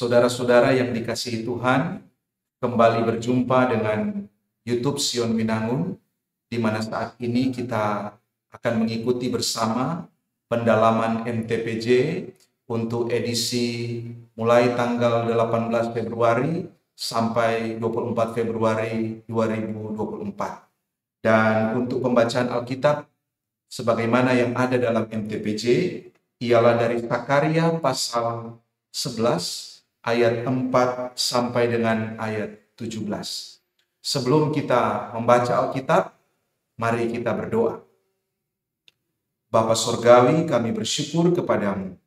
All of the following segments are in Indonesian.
Saudara-saudara yang dikasihi Tuhan, kembali berjumpa dengan YouTube Sion Winangun, di mana saat ini kita akan mengikuti bersama pendalaman MTPJ untuk edisi mulai tanggal 18 Februari sampai 24 Februari 2024. Dan untuk pembacaan Alkitab, sebagaimana yang ada dalam MTPJ, ialah dari Sakaria pasal 11 ayat 4 sampai dengan ayat 17. Sebelum kita membaca Alkitab, mari kita berdoa. Bapa Surgawi, kami bersyukur kepadamu,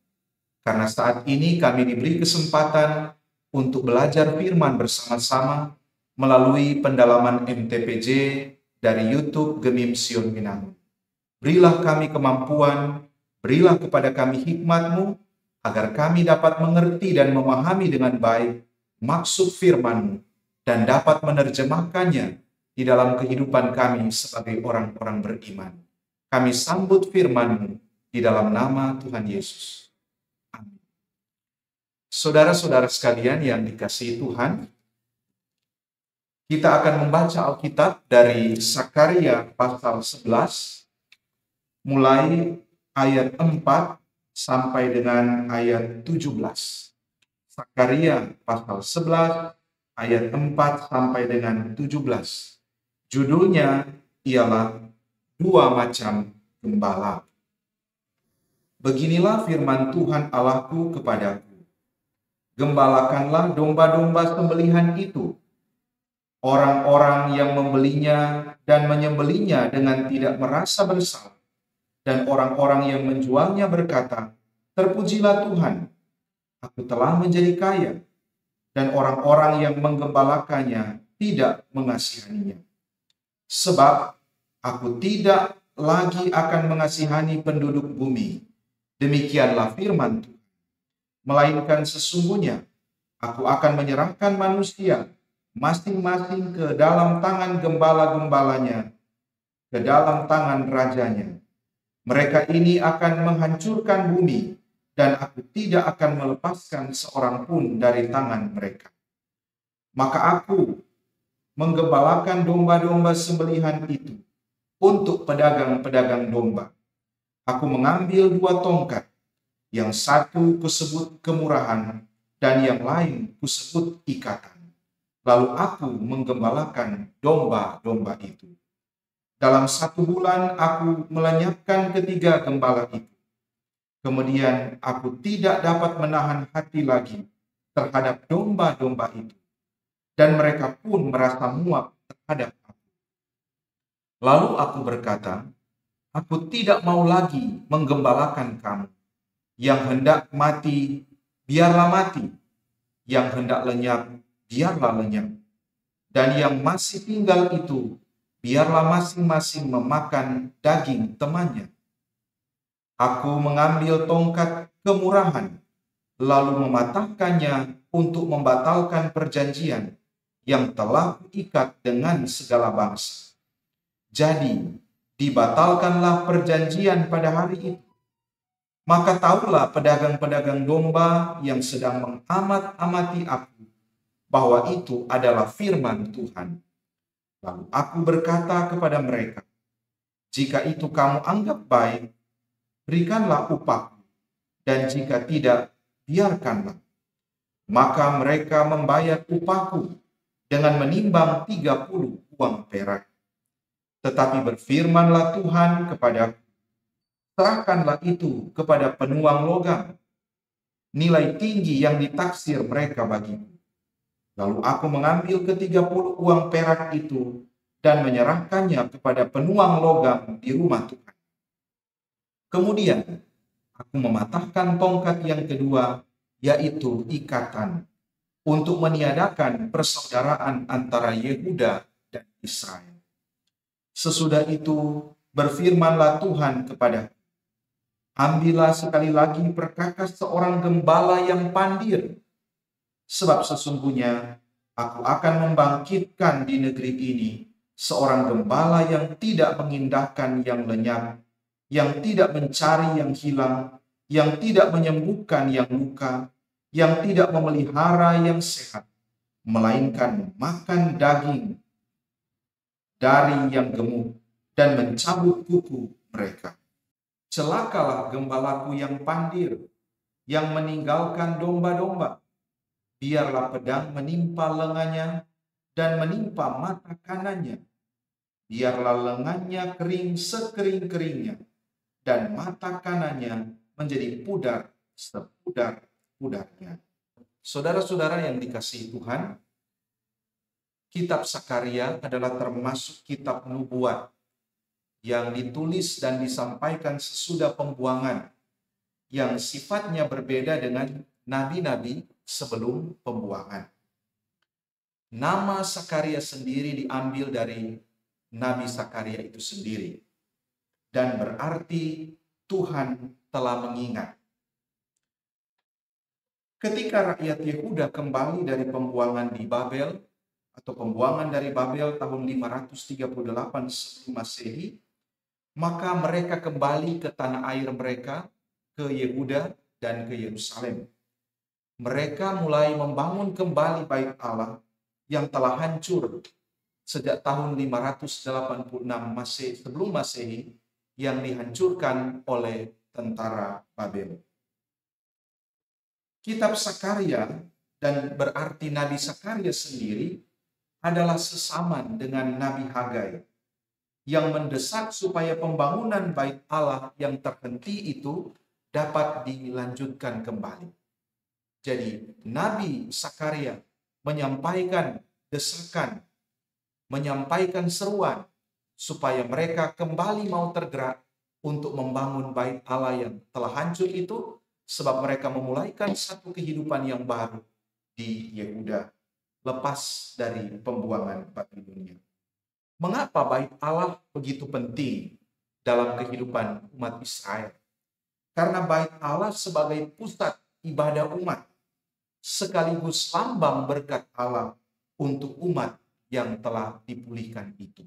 karena saat ini kami diberi kesempatan untuk belajar firman bersama-sama melalui pendalaman MTPJ dari YouTube Gemim Sion Winangun. Berilah kami kemampuan, berilah kepada kami hikmat-Mu, agar kami dapat mengerti dan memahami dengan baik maksud firman-Mu dan dapat menerjemahkannya di dalam kehidupan kami sebagai orang-orang beriman. Kami sambut firman-Mu di dalam nama Tuhan Yesus. Amin. Saudara-saudara sekalian yang dikasihi Tuhan, kita akan membaca Alkitab dari Sakaria pasal 11, mulai ayat 4 sampai dengan ayat 17. Sakaria pasal 11 ayat 4 sampai dengan 17. Judulnya ialah Dua Macam Gembala. Beginilah firman Tuhan Allahku kepadaku. Gembalakanlah domba-domba sembelihan itu. Orang-orang yang membelinya dan menyembelinya dengan tidak merasa bersalah. Dan orang-orang yang menjualnya berkata, "Terpujilah Tuhan, aku telah menjadi kaya." Dan orang-orang yang menggembalakannya tidak mengasihaninya. Sebab aku tidak lagi akan mengasihani penduduk bumi. Demikianlah firman Tuhan. Melainkan sesungguhnya aku akan menyerahkan manusia masing-masing ke dalam tangan gembala-gembalanya, ke dalam tangan rajanya. Mereka ini akan menghancurkan bumi, dan aku tidak akan melepaskan seorang pun dari tangan mereka. Maka aku menggembalakan domba-domba sembelihan itu untuk pedagang-pedagang domba. Aku mengambil 2 tongkat, yang satu kusebut kemurahan, dan yang lain kusebut ikatan. Lalu aku menggembalakan domba-domba itu. Dalam 1 bulan aku melenyapkan ketiga gembala itu. Kemudian aku tidak dapat menahan hati lagi terhadap domba-domba itu. Dan mereka pun merasa muak terhadap aku. Lalu aku berkata, aku tidak mau lagi menggembalakan kamu. Yang hendak mati, biarlah mati. Yang hendak lenyap, biarlah lenyap. Dan yang masih tinggal itu, biarlah masing-masing memakan daging temannya. Aku mengambil tongkat kemurahan, lalu mematahkannya untuk membatalkan perjanjian yang telah kuikat dengan segala bangsa. Jadi, dibatalkanlah perjanjian pada hari itu. Maka tahulah pedagang-pedagang domba yang sedang mengamat-amati aku, bahwa itu adalah firman Tuhan. Lalu aku berkata kepada mereka, jika itu kamu anggap baik, berikanlah upahku, dan jika tidak, biarkanlah. Maka mereka membayar upahku dengan menimbang 30 uang perak. Tetapi berfirmanlah Tuhan kepadaku, serahkanlah itu kepada penuang logam, nilai tinggi yang ditaksir mereka bagiku. Lalu aku mengambil ke-30 uang perak itu dan menyerahkannya kepada penuang logam di rumah Tuhan. Kemudian aku mematahkan tongkat yang kedua, yaitu ikatan, untuk meniadakan persaudaraan antara Yehuda dan Israel. Sesudah itu berfirmanlah Tuhan kepadaku, ambillah sekali lagi perkakas seorang gembala yang pandir. Sebab sesungguhnya aku akan membangkitkan di negeri ini seorang gembala yang tidak mengindahkan yang lenyap, yang tidak mencari yang hilang, yang tidak menyembuhkan yang luka, yang tidak memelihara yang sehat, melainkan makan daging dari yang gemuk dan mencabut kuku mereka. Celakalah gembalaku yang pandir, yang meninggalkan domba-domba. Biarlah pedang menimpa lengannya dan menimpa mata kanannya. Biarlah lengannya kering sekering-keringnya, dan mata kanannya menjadi pudar sepudar-pudarnya. Saudara-saudara yang dikasihi Tuhan, kitab Sakaria adalah termasuk kitab nubuat yang ditulis dan disampaikan sesudah pembuangan, yang sifatnya berbeda dengan nabi-nabi sebelum pembuangan. Nama Sakaria sendiri diambil dari Nabi Sakaria itu sendiri, dan berarti Tuhan telah mengingat. Ketika rakyat Yehuda kembali dari pembuangan di Babel, atau pembuangan dari Babel tahun 538 sebelum Masehi, maka mereka kembali ke tanah air mereka, ke Yehuda dan ke Yerusalem. Mereka mulai membangun kembali bait Allah yang telah hancur sejak tahun 586 sebelum Masehi, yang dihancurkan oleh tentara Babel. Kitab Sakaria, dan berarti Nabi Sakaria sendiri, adalah sesaman dengan Nabi Hagai yang mendesak supaya pembangunan bait Allah yang terhenti itu dapat dilanjutkan kembali. Jadi Nabi Sakaria menyampaikan desakan, menyampaikan seruan supaya mereka kembali mau tergerak untuk membangun bait Allah yang telah hancur itu, sebab mereka memulaikan satu kehidupan yang baru di Yehuda lepas dari pembuangan Babilonia. Mengapa bait Allah begitu penting dalam kehidupan umat Israel? Karena bait Allah sebagai pusat ibadah umat, sekaligus lambang berkat Allah untuk umat yang telah dipulihkan itu.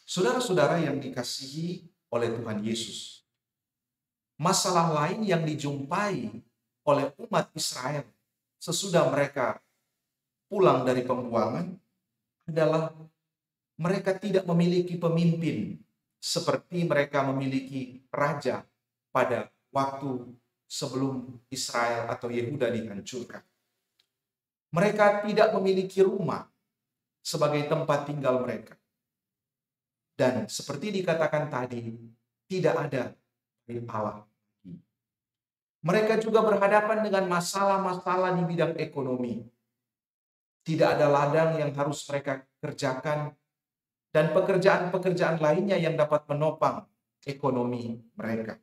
Saudara-saudara yang dikasihi oleh Tuhan Yesus, masalah lain yang dijumpai oleh umat Israel sesudah mereka pulang dari pembuangan adalah mereka tidak memiliki pemimpin seperti mereka memiliki raja pada waktu sebelum Israel atau Yehuda dihancurkan. Mereka tidak memiliki rumah sebagai tempat tinggal mereka. Dan seperti dikatakan tadi, tidak ada bait Allah. Mereka juga berhadapan dengan masalah-masalah di bidang ekonomi. Tidak ada ladang yang harus mereka kerjakan, dan pekerjaan-pekerjaan lainnya yang dapat menopang ekonomi mereka.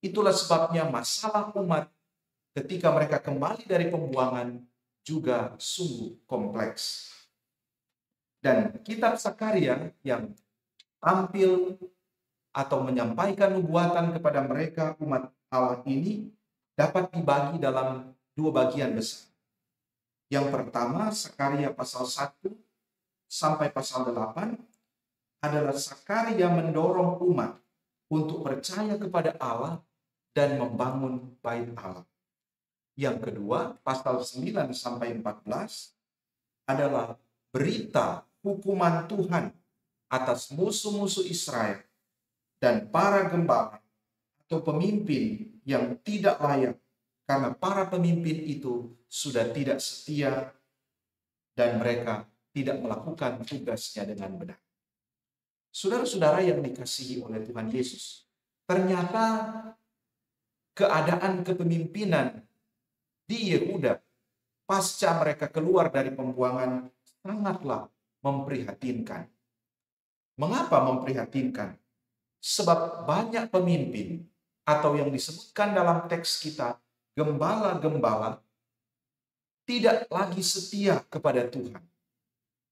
Itulah sebabnya masalah umat ketika mereka kembali dari pembuangan juga sungguh kompleks. Dan kitab Sakaria yang tampil atau menyampaikan nubuatan kepada mereka umat Allah ini dapat dibagi dalam dua bagian besar. Yang pertama, Sakaria pasal 1 sampai pasal 8 adalah Sakaria mendorong umat untuk percaya kepada Allah dan membangun bait Allah. Yang kedua, pasal 9 sampai 14 adalah berita hukuman Tuhan atas musuh-musuh Israel dan para gembala atau pemimpin yang tidak layak, karena para pemimpin itu sudah tidak setia dan mereka tidak melakukan tugasnya dengan benar. Saudara-saudara yang dikasihi oleh Tuhan Yesus, ternyata keadaan kepemimpinan di Yehuda pasca mereka keluar dari pembuangan sangatlah memprihatinkan. Mengapa memprihatinkan? Sebab banyak pemimpin atau yang disebutkan dalam teks kita, gembala-gembala, tidak lagi setia kepada Tuhan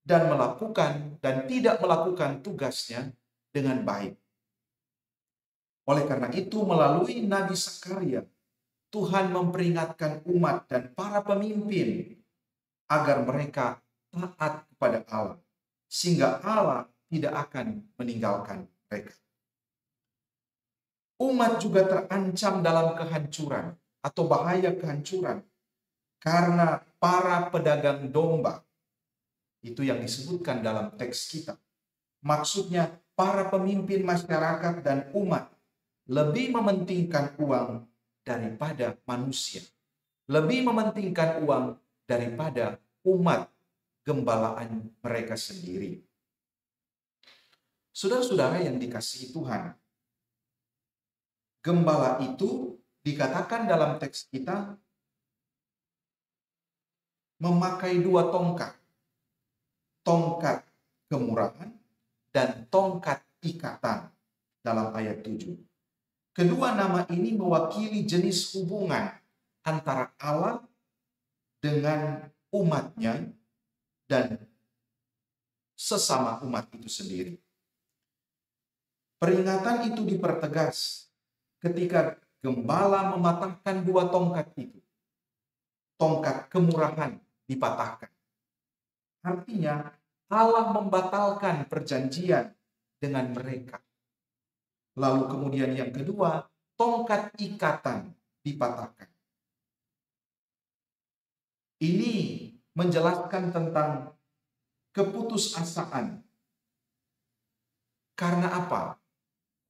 dan melakukan dan tidak melakukan tugasnya dengan baik. Oleh karena itu, melalui Nabi Sakaria, Tuhan memperingatkan umat dan para pemimpin agar mereka taat kepada Allah, sehingga Allah tidak akan meninggalkan mereka. Umat juga terancam dalam kehancuran atau bahaya kehancuran karena para pedagang domba. Itu yang disebutkan dalam teks kita. Maksudnya para pemimpin masyarakat dan umat lebih mementingkan uang daripada manusia. Lebih mementingkan uang daripada umat gembalaan mereka sendiri. Saudara-saudara yang dikasihi Tuhan, gembala itu dikatakan dalam teks kita memakai dua tongkat. Tongkat kemurahan dan tongkat ikatan dalam ayat 7. Kedua nama ini mewakili jenis hubungan antara Allah dengan umatnya dan sesama umat itu sendiri. Peringatan itu dipertegas ketika gembala mematahkan dua tongkat itu. Tongkat kemurahan dipatahkan. Artinya Allah membatalkan perjanjian dengan mereka. Lalu kemudian yang kedua, tongkat ikatan dipatahkan. Ini menjelaskan tentang keputusasaan. Karena apa?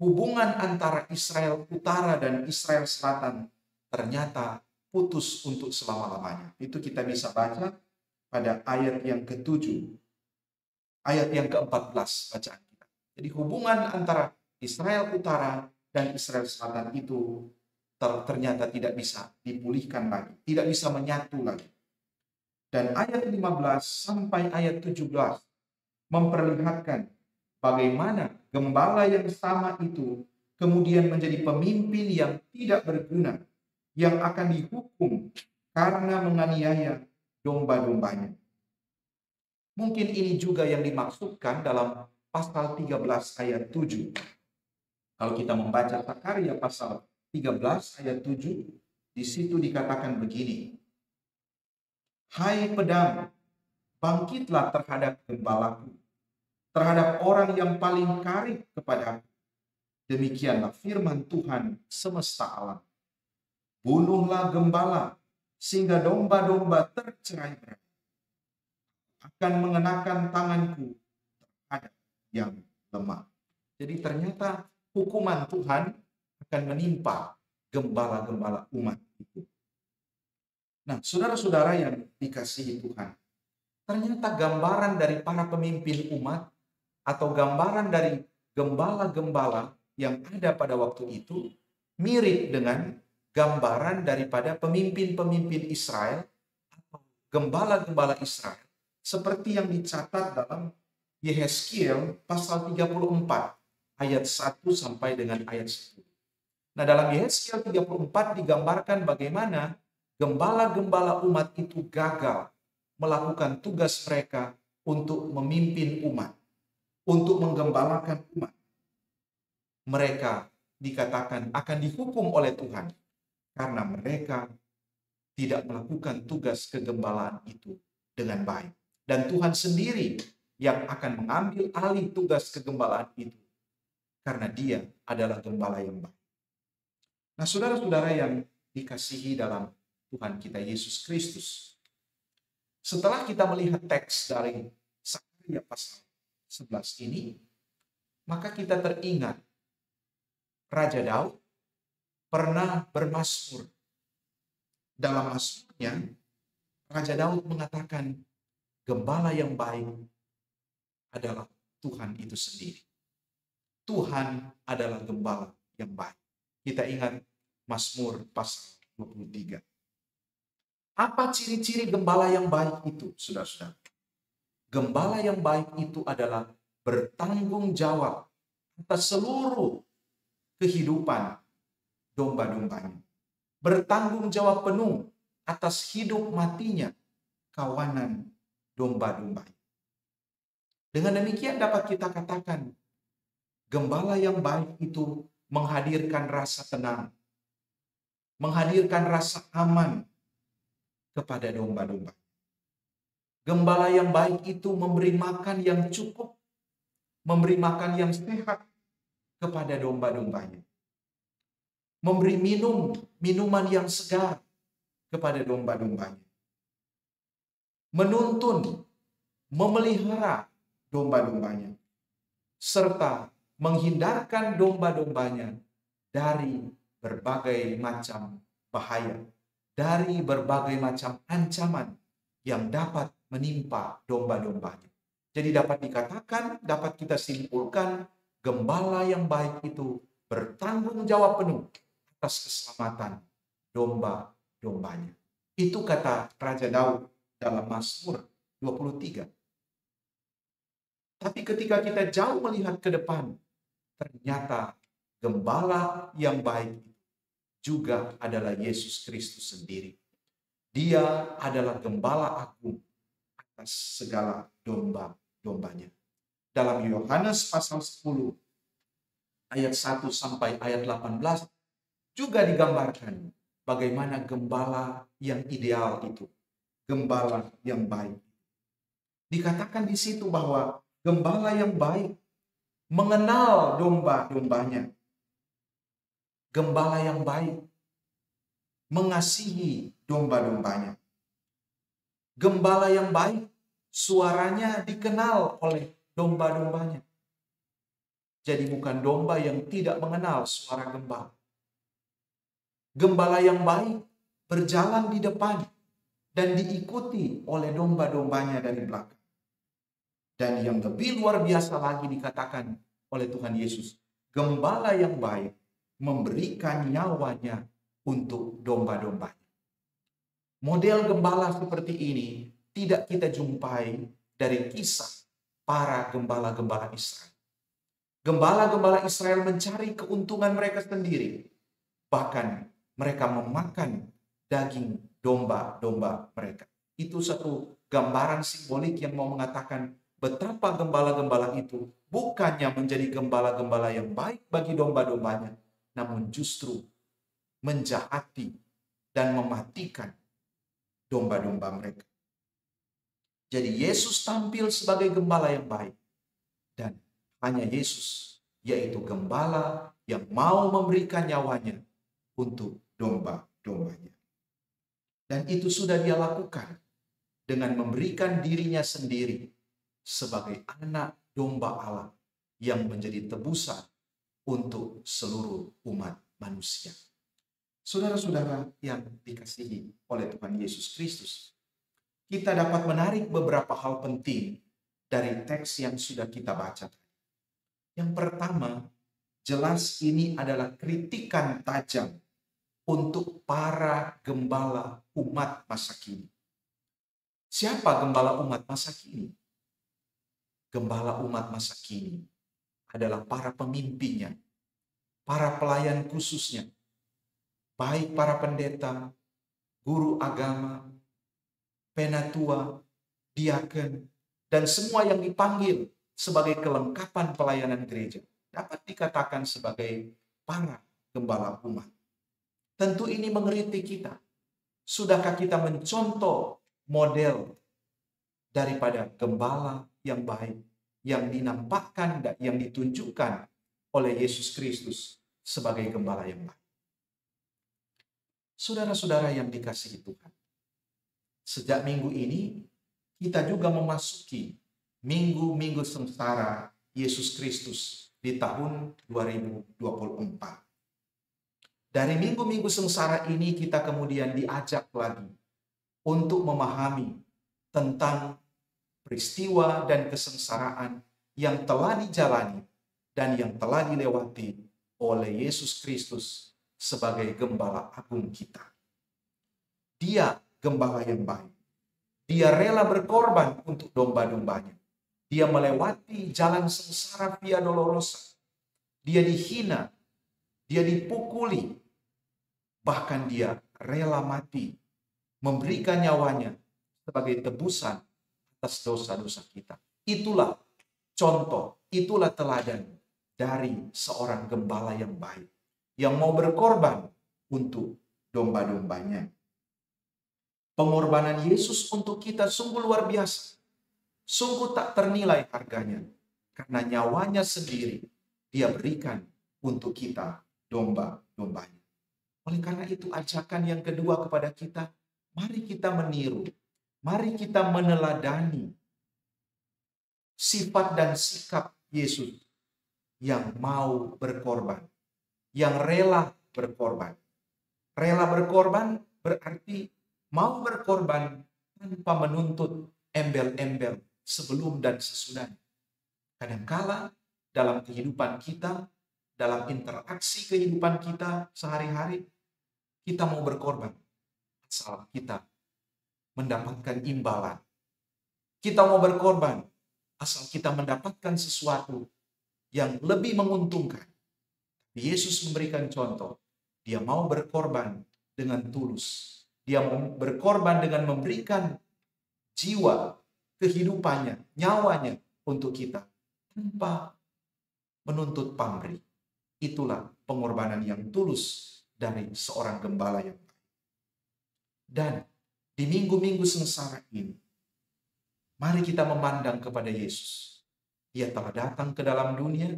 Hubungan antara Israel Utara dan Israel Selatan ternyata putus untuk selama-lamanya. Itu kita bisa baca pada ayat yang ke-7, ayat yang ke-14 bacaan kita. Jadi hubungan antara Israel Utara dan Israel Selatan itu ternyata tidak bisa dipulihkan lagi, tidak bisa menyatu lagi. Dan ayat 15 sampai ayat 17 memperlihatkan bagaimana gembala yang sama itu kemudian menjadi pemimpin yang tidak berguna, yang akan dihukum karena menganiaya domba-dombanya. Mungkin ini juga yang dimaksudkan dalam pasal 13 ayat 7. Kalau kita membaca Sakarya pasal 13 ayat 7, di situ dikatakan begini. Hai pedang, bangkitlah terhadap gembalaku, terhadap orang yang paling karib kepadaku. Demikianlah firman Tuhan semesta alam. Bunuhlah gembala, sehingga domba-domba tercerai-berai. Akan mengenakan tanganku terhadap yang lemah. Jadi ternyata hukuman Tuhan akan menimpa gembala-gembala umat itu. Nah, saudara-saudara yang dikasihi Tuhan, ternyata gambaran dari para pemimpin umat atau gambaran dari gembala-gembala yang ada pada waktu itu mirip dengan gambaran daripada pemimpin-pemimpin Israel atau gembala-gembala Israel seperti yang dicatat dalam Yehezkiel pasal 34 ayat 1 sampai dengan ayat 10. Nah, dalam Yehezkiel 34 digambarkan bagaimana gembala-gembala umat itu gagal melakukan tugas mereka untuk memimpin umat, untuk menggembalakan umat. Mereka dikatakan akan dihukum oleh Tuhan karena mereka tidak melakukan tugas kegembalaan itu dengan baik. Dan Tuhan sendiri yang akan mengambil alih tugas kegembalaan itu karena Dia adalah gembala yang baik. Nah, saudara-saudara yang dikasihi dalam Tuhan kita Yesus Kristus, setelah kita melihat teks dari Sakarya pasal 11 ini, maka kita teringat Raja Daud pernah bermazmur. Dalam mazmurnya, Raja Daud mengatakan, gembala yang baik adalah Tuhan itu sendiri. Tuhan adalah gembala yang baik. Kita ingat Mazmur pasal 23. Apa ciri-ciri gembala yang baik itu, saudara-saudara? Gembala yang baik itu adalah bertanggung jawab atas seluruh kehidupan domba-dombanya. Bertanggung jawab penuh atas hidup matinya kawanan domba-dombanya. Dengan demikian dapat kita katakan, gembala yang baik itu menghadirkan rasa tenang, menghadirkan rasa aman kepada domba-domba. Gembala yang baik itu memberi makan yang cukup, memberi makan yang sehat kepada domba-dombanya. memberi minuman yang segar kepada domba-dombanya, menuntun, memelihara domba-dombanya, serta menghindarkan domba-dombanya dari berbagai macam bahaya, dari berbagai macam ancaman yang dapat menimpa domba-dombanya. Jadi dapat dikatakan, dapat kita simpulkan, gembala yang baik itu bertanggung jawab penuh atas keselamatan domba-dombanya. Itu kata Raja Daud dalam Mazmur 23. Tapi ketika kita jauh melihat ke depan, ternyata gembala yang baik juga adalah Yesus Kristus sendiri. Dia adalah gembala agung atas segala domba-dombanya. Dalam Yohanes pasal 10 ayat 1 sampai ayat 18 juga digambarkan bagaimana gembala yang ideal itu, gembala yang baik. Dikatakan di situ bahwa gembala yang baik mengenal domba-dombanya. Gembala yang baik mengasihi domba-dombanya. Gembala yang baik suaranya dikenal oleh domba-dombanya. Jadi bukan domba yang tidak mengenal suara gembala. Gembala yang baik berjalan di depan dan diikuti oleh domba-dombanya dari belakang. Dan yang lebih luar biasa lagi dikatakan oleh Tuhan Yesus, gembala yang baik memberikan nyawanya untuk domba-dombanya. Model gembala seperti ini tidak kita jumpai dari kisah para gembala-gembala Israel. Gembala-gembala Israel mencari keuntungan mereka sendiri. Bahkan mereka memakan daging domba-domba mereka. Itu satu gambaran simbolik yang mau mengatakan betapa gembala-gembala itu bukannya menjadi gembala-gembala yang baik bagi domba-dombanya, namun justru menjahati dan mematikan domba-domba mereka. Jadi Yesus tampil sebagai gembala yang baik. Dan hanya Yesus, yaitu gembala yang mau memberikan nyawanya untuk domba-dombanya. Dan itu sudah dia lakukan dengan memberikan dirinya sendiri sebagai anak domba Allah yang menjadi tebusan untuk seluruh umat manusia. Saudara-saudara yang dikasihi oleh Tuhan Yesus Kristus, kita dapat menarik beberapa hal penting dari teks yang sudah kita baca. Yang pertama, jelas ini adalah kritikan tajam untuk para gembala umat masa kini. Siapa gembala umat masa kini? Gembala umat masa kini adalah para pemimpinnya, para pelayan khususnya, baik para pendeta, guru agama, penatua, diaken, dan semua yang dipanggil sebagai kelengkapan pelayanan gereja dapat dikatakan sebagai para gembala umat. Tentu ini mengeritik kita. Sudahkah kita mencontoh model daripada gembala yang baik yang dinampakkan dan yang ditunjukkan oleh Yesus Kristus sebagai gembala yang baik? Saudara-saudara yang dikasihi Tuhan, sejak minggu ini kita juga memasuki minggu-minggu sengsara Yesus Kristus di tahun 2024. Dari minggu-minggu sengsara ini kita kemudian diajak lagi untuk memahami tentang peristiwa dan kesengsaraan yang telah dijalani dan yang telah dilewati oleh Yesus Kristus sebagai gembala agung kita. Dia gembala yang baik. Dia rela berkorban untuk domba-dombanya. Dia melewati jalan sengsara via dolorosa. Dia dihina, dia dipukuli, bahkan dia rela mati, memberikan nyawanya sebagai tebusan atas dosa-dosa kita. Itulah contoh, itulah teladan dari seorang gembala yang baik, yang mau berkorban untuk domba-dombanya. Pengorbanan Yesus untuk kita sungguh luar biasa. Sungguh tak ternilai harganya. Karena nyawanya sendiri dia berikan untuk kita domba-dombanya. Oleh karena itu ajakan yang kedua kepada kita, mari kita meniru, mari kita meneladani sifat dan sikap Yesus yang mau berkorban, yang rela berkorban. Rela berkorban berarti mau berkorban tanpa menuntut embel-embel sebelum dan sesudahnya. Kadangkala dalam kehidupan kita, dalam interaksi kehidupan kita sehari-hari, kita mau berkorban asal kita mendapatkan imbalan. Kita mau berkorban asal kita mendapatkan sesuatu yang lebih menguntungkan. Yesus memberikan contoh. Dia mau berkorban dengan tulus. Dia mau berkorban dengan memberikan jiwa, kehidupannya, nyawanya untuk kita tanpa menuntut pamrih. Itulah pengorbanan yang tulus dari seorang gembala yang baik. Dan di minggu-minggu sengsara ini, mari kita memandang kepada Yesus. Dia telah datang ke dalam dunia,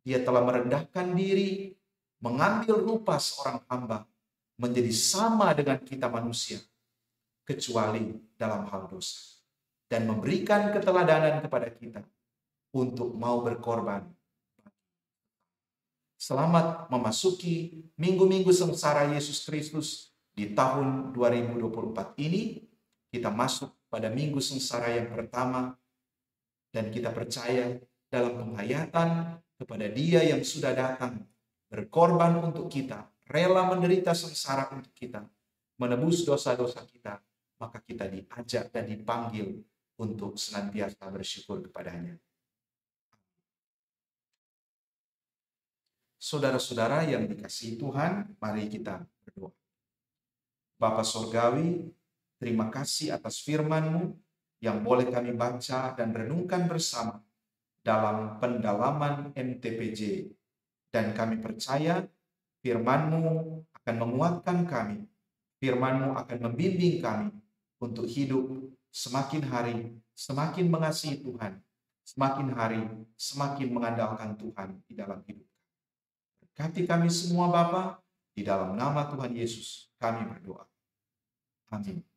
dia telah merendahkan diri, mengambil rupa seorang hamba, menjadi sama dengan kita manusia, kecuali dalam hal dosa. Dan memberikan keteladanan kepada kita untuk mau berkorban. Selamat memasuki minggu-minggu sengsara Yesus Kristus di tahun 2024 ini. Kita masuk pada minggu sengsara yang pertama dan kita percaya dalam penghayatan kepada Dia yang sudah datang berkorban untuk kita, rela menderita sengsara untuk kita, menebus dosa-dosa kita, maka kita diajak dan dipanggil untuk senantiasa bersyukur kepadanya. Saudara-saudara yang dikasihi Tuhan, mari kita berdoa. Bapa Sorgawi, terima kasih atas firman-Mu yang boleh kami baca dan renungkan bersama dalam pendalaman MTPJ. Dan kami percaya firman-Mu akan menguatkan kami, firman-Mu akan membimbing kami untuk hidup semakin hari, semakin mengasihi Tuhan, semakin hari, semakin mengandalkan Tuhan di dalam hidup. Berkati kami semua Bapa, di dalam nama Tuhan Yesus kami berdoa. Amin.